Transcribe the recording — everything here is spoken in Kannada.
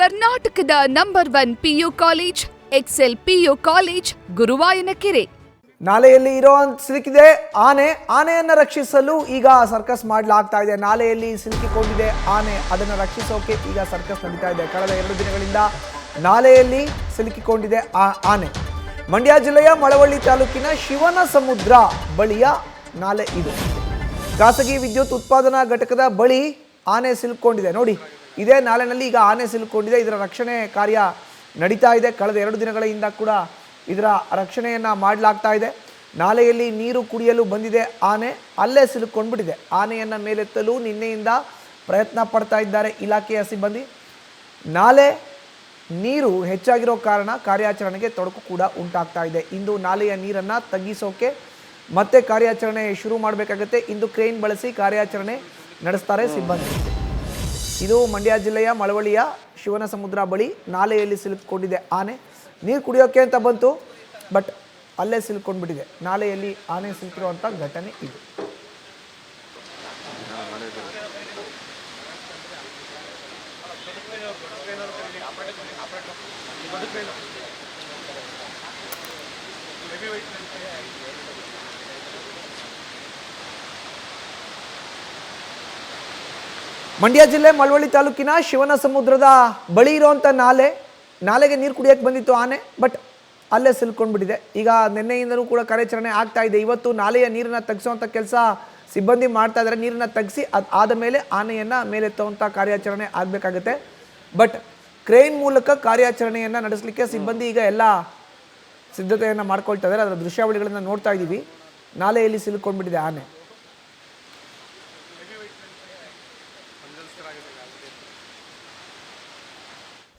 ಕರ್ನಾಟಕದ number 1 PU college Excel PU college Guruvayanakere. ನಾಲೆಯಲ್ಲಿ ಸಿಲುಕಿದೆ ಆನೆಯನ್ನು ರಕ್ಷಿಸಲು ಈಗ ಸರ್ಕಸ್ ಮಾಡಲಾಗ್ತಾ ಇದೆ. ನಾಲೆಯಲ್ಲಿ ಸಿಲುಕಿಕೊಂಡಿದೆ ಆನೆ, ಅದನ್ನು ರಕ್ಷಿಸೋಕೆ ಈಗ ಸರ್ಕಸ್ ನಡೀತಾ ಇದೆ. ಕಳೆದ 2 ದಿನಗಳಿಂದ ನಾಲೆಯಲ್ಲಿ ಸಿಲುಕಿಕೊಂಡಿದೆ ಆನೆ. ಮಂಡ್ಯ ಜಿಲ್ಲೆಯ ಮಳವಳ್ಳಿ ತಾಲೂಕಿನ ಶಿವನ ಸಮುದ್ರ ಬಳಿಯ ನಾಲೆ ಇದು. ಖಾಸಗಿ ವಿದ್ಯುತ್ ಉತ್ಪಾದನಾ ಘಟಕದ ಬಳಿ ಆನೆ ಸಿಲುಕೊಂಡಿದೆ. ನೋಡಿ, ಇದೇ ನಾಲೆನಲ್ಲಿ ಈಗ ಆನೆ ಸಿಲುಕೊಂಡಿದೆ. ಇದರ ರಕ್ಷಣೆ ಕಾರ್ಯ ನಡೀತಾ ಇದೆ. ಕಳೆದ 2 ದಿನಗಳಿಂದ ಕೂಡ ಇದರ ರಕ್ಷಣೆಯನ್ನು ಮಾಡಲಾಗ್ತಾ ಇದೆ. ನಾಲೆಯಲ್ಲಿ ನೀರು ಕುಡಿಯಲು ಬಂದಿದೆ ಆನೆ, ಅಲ್ಲೇ ಸಿಲುಕೊಂಡ್ಬಿಟ್ಟಿದೆ. ಆನೆಯನ್ನು ಮೇಲೆತ್ತಲು ನಿನ್ನೆಯಿಂದ ಪ್ರಯತ್ನ ಪಡ್ತಾ ಇದ್ದಾರೆ ಇಲಾಖೆಯ ಸಿಬ್ಬಂದಿ. ನಾಲೆ ನೀರು ಹೆಚ್ಚಾಗಿರೋ ಕಾರಣ ಕಾರ್ಯಾಚರಣೆಗೆ ತೊಡಕು ಕೂಡ ಉಂಟಾಗ್ತಾ ಇದೆ. ಇಂದು ನಾಲೆಯ ನೀರನ್ನು ತಗ್ಗಿಸೋಕೆ ಮತ್ತೆ ಕಾರ್ಯಾಚರಣೆ ಶುರು ಮಾಡಬೇಕಾಗುತ್ತೆ. ಇಂದು ಕ್ರೇನ್ ಬಳಸಿ ಕಾರ್ಯಾಚರಣೆ ನಡೆಸ್ತಾರೆ ಸಿಬ್ಬಂದಿ. ಇದು ಮಂಡ್ಯ ಜಿಲ್ಲೆಯ ಮಳವಳ್ಳಿಯ ಶಿವನ ಸಮುದ್ರ ಬಳಿ ನಾಲೆಯಲ್ಲಿ ಸಿಲುಕೊಂಡಿದೆ ಆನೆ. ನೀರು ಕುಡಿಯೋಕೆ ಅಂತ ಬಂತು, ಬಟ್ ಅಲ್ಲೇ ಸಿಲುಕೊಂಡ್ಬಿಟ್ಟಿದೆ. ನಾಲೆಯಲ್ಲಿ ಆನೆ ಸಿಲುಕಿರುವಂಥ ಘಟನೆ ಇದು. ಮಂಡ್ಯ ಜಿಲ್ಲೆ ಮಳವಳ್ಳಿ ತಾಲೂಕಿನ ಶಿವನ ಸಮುದ್ರದ ಬಳಿ ಇರುವಂಥ ನಾಲೆಗೆ ನೀರು ಕುಡಿಯೋಕ್ಕೆ ಬಂದಿತ್ತು ಆನೆ, ಬಟ್ ಅಲ್ಲೇ ಸಿಲ್ಕೊಂಡ್ಬಿಟ್ಟಿದೆ. ಈಗ ನಿನ್ನೆಯಿಂದಲೂ ಕೂಡ ಕಾರ್ಯಾಚರಣೆ ಆಗ್ತಾ ಇದೆ. ಇವತ್ತು ನಾಲೆಯ ನೀರನ್ನು ತಗ್ಗಿಸುವಂಥ ಕೆಲಸ ಸಿಬ್ಬಂದಿ ಮಾಡ್ತಾ ಇದ್ದಾರೆ. ನೀರನ್ನು ತಗ್ಗಿಸಿ ಆದ ಮೇಲೆ ಆನೆಯನ್ನು ಮೇಲೆತ್ತುವಂಥ ಕಾರ್ಯಾಚರಣೆ ಆಗಬೇಕಾಗುತ್ತೆ. ಬಟ್ ಕ್ರೇನ್ ಮೂಲಕ ಕಾರ್ಯಾಚರಣೆಯನ್ನು ನಡೆಸಲಿಕ್ಕೆ ಸಿಬ್ಬಂದಿ ಈಗ ಎಲ್ಲ ಸಿದ್ಧತೆಯನ್ನು ಮಾಡ್ಕೊಳ್ತಾ ಇದ್ದಾರೆ. ಅದರ ದೃಶ್ಯಾವಳಿಗಳನ್ನು ನೋಡ್ತಾ ಇದ್ದೀವಿ. ನಾಲೆಯಲ್ಲಿ ಸಿಲುಕೊಂಡ್ಬಿಟ್ಟಿದೆ ಆನೆ.